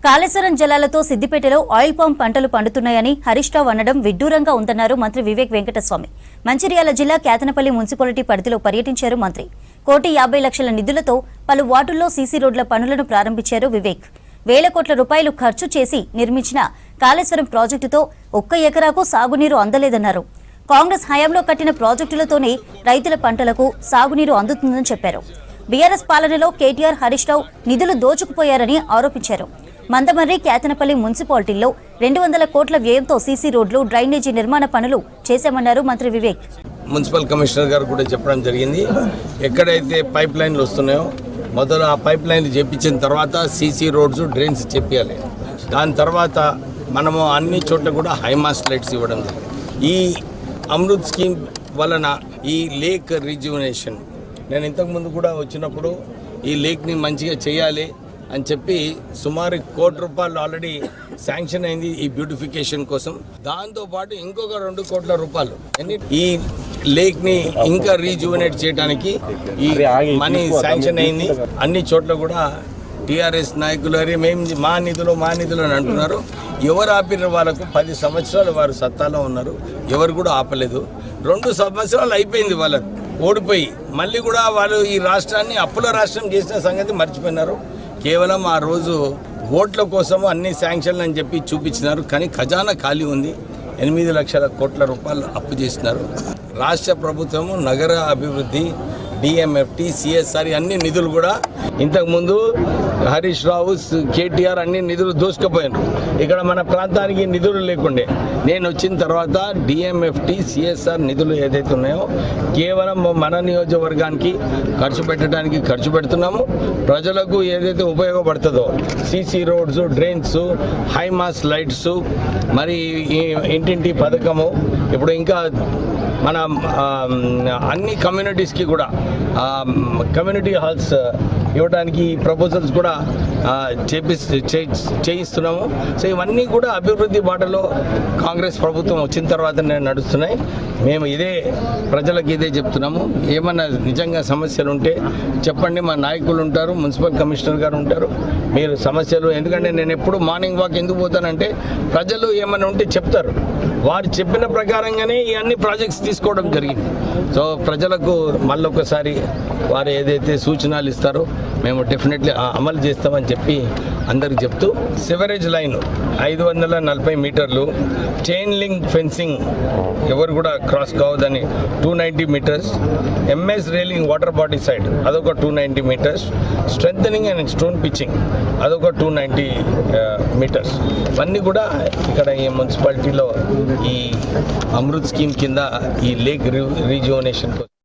కాళేశ్వరం జలాలతో సిద్దిపేటలో oil palm పంటలు పండుతున్నాయని హరీష్ రావు అనడం విడ్డూరంగా ఉందన్నారు మంత్రి వివేక్ వెంకటస్వామి. మంచిర్యాల జిల్లా కేతనపల్లి మున్సిపాలిటీ పరిధిలో పర్యటించారు మంత్రి. 1,50,00,000 నిధులతో పలు వార్డుల్లో సీసీ రోడ్ల పనులను ప్రారంభించారు వివేక్. వేల కోట్ల రూపాయలు ఖర్చు చేసి నిర్మించిన కాళేశ్వరం ప్రాజెక్టుతో 1 ఎకరాకు సాగునీరు అందలేదన్నారు. కాంగ్రెస్ హయాంలో కట్టిన ప్రాజెక్టులతోనే రైతుల పంటలకు సాగునీరు అందుతుందని చెప్పారు. బీఆర్ఎస్ పాలనలో కేటీఆర్, హరీష్ రావు నిధులు దోచుకుపోయారని ఆరోపించారు. మందమర్రి, కేతనపల్లి మున్సిపాలిటీల్లో 200 కోట్ల వ్యయంతో సీసీ రోడ్లు, డ్రైనేజీ నిర్మాణ పనులు చేశామన్నారు మంత్రి వివేక్. మున్సిపల్ కమిషనర్ గారు కూడా చెప్పడం జరిగింది. ఎక్కడైతే పైప్ లైన్లు వస్తున్నాయో మొదలు ఆ పైప్ లైన్లు చేపించిన తర్వాత సీసీ రోడ్స్, డ్రైన్స్ చెప్పాలి. దాని తర్వాత మనము అన్ని చోట్ల కూడా హైమాస్ లైట్స్ ఇవ్వడం జరిగింది. ఈ అమృత్ స్కీమ్ వలన ఈ లేక్ రిజ్యువనేషన్, నేను ఇంతకుముందు కూడా వచ్చినప్పుడు ఈ లేక్ని మంచిగా చేయాలి అని చెప్పి సుమారు 1 కోటి రూపాయలు ఆల్రెడీ శాంక్షన్ అయింది ఈ బ్యూటిఫికేషన్ కోసం. దాంతోపాటు ఇంకొక 2 కోట్ల రూపాయలు ఈ లేక్ని ఇంకా రీజువనేట్ చేయడానికి ఈ మనీ శాంక్షన్ అయింది. అన్ని చోట్ల కూడా టీఆర్ఎస్ నాయకులు అరే మేము మా నిధులు అని అంటున్నారు. ఎవరు ఆపిన వాళ్ళకు 10 సంవత్సరాలు వారు సత్తాలో ఉన్నారు, ఎవరు కూడా ఆపలేదు. 2 సంవత్సరాలు అయిపోయింది వాళ్ళకు ఓడిపోయి. మళ్ళీ కూడా వాళ్ళు ఈ రాష్ట్రాన్ని అప్పుల రాష్ట్రం చేసిన సంగతి మర్చిపోయినారు. కేవలం ఆ రోజు ఓట్ల కోసము అన్ని శాంక్షన్లు అని చెప్పి చూపించినారు. కానీ ఖజానా ఖాళీ ఉంది. 8 లక్షల కోట్ల రూపాయలు అప్పు చేసినారు. రాష్ట్ర ప్రభుత్వము నగర అభివృద్ధి, డిఎంఎఫ్టి, సిఎస్ఆర్ అన్ని నిధులు కూడా ఇంతకుముందు హరీష్ రావు, కేటీఆర్ అన్ని నిధులు దోసుకుపోయారు. ఇక్కడ మన ప్రాంతానికి నిధులు లేకుండే. నేను వచ్చిన తర్వాత డిఎంఎఫ్టి, సిఎస్ఆర్ నిధులు ఏదైతే ఉన్నాయో కేవలం మన నియోజకవర్గానికి ఖర్చు పెడుతున్నాము. ప్రజలకు ఏదైతే ఉపయోగపడుతుందో CC roads, drains, Hyma's lights, మరి ఇంటింటి పథకము, ఇప్పుడు ఇంకా మన అన్ని కమ్యూనిటీస్కి కూడా కమ్యూనిటీ హాల్స్ ఇవ్వడానికి ప్రపోజల్స్ కూడా చేయిస్తున్నాము. సో ఇవన్నీ కూడా అభివృద్ధి బాటలో కాంగ్రెస్ ప్రభుత్వం వచ్చిన తర్వాత నడుస్తున్నాయి. మేము ప్రజలకు ఇదే చెప్తున్నాము. ఏమన్నా నిజంగా సమస్యలు ఉంటే చెప్పండి, మా నాయకులు ఉంటారు, మున్సిపల్ కమిషనర్ గారు ఉంటారు. మీరు సమస్యలు, ఎందుకంటే నేను ఎప్పుడు మార్నింగ్ వాక్ ఎందుకు పోతానంటే ప్రజలు ఏమైనా ఉంటే చెప్తారు. వారు చెప్పిన ప్రకారంగానే ఈ అన్ని ప్రాజెక్ట్స్ తీసుకోవడం జరిగింది. సో ప్రజలకు మళ్ళొకసారి వారు ఏదైతే సూచనలు ఇస్తారో మేము డెఫినెట్లీ అమలు చేస్తామని చెప్పి అందరికి చెప్తూ, సివరేజ్ లైన్ 540 మీటర్లు, చైన్ లింక్ ఫెన్సింగ్ ఎవరు కూడా క్రాస్ కావద్దని 290 meters, MS railing water body side అదొక 290 meters, strengthening and stone pitching అదొక 290 మీటర్స్. ఇవన్నీ కూడా ఇక్కడ ఈ మున్సిపాలిటీలో ఈ అమృత్ స్కీమ్ కింద ఈ లేక్ రీజువనేషన్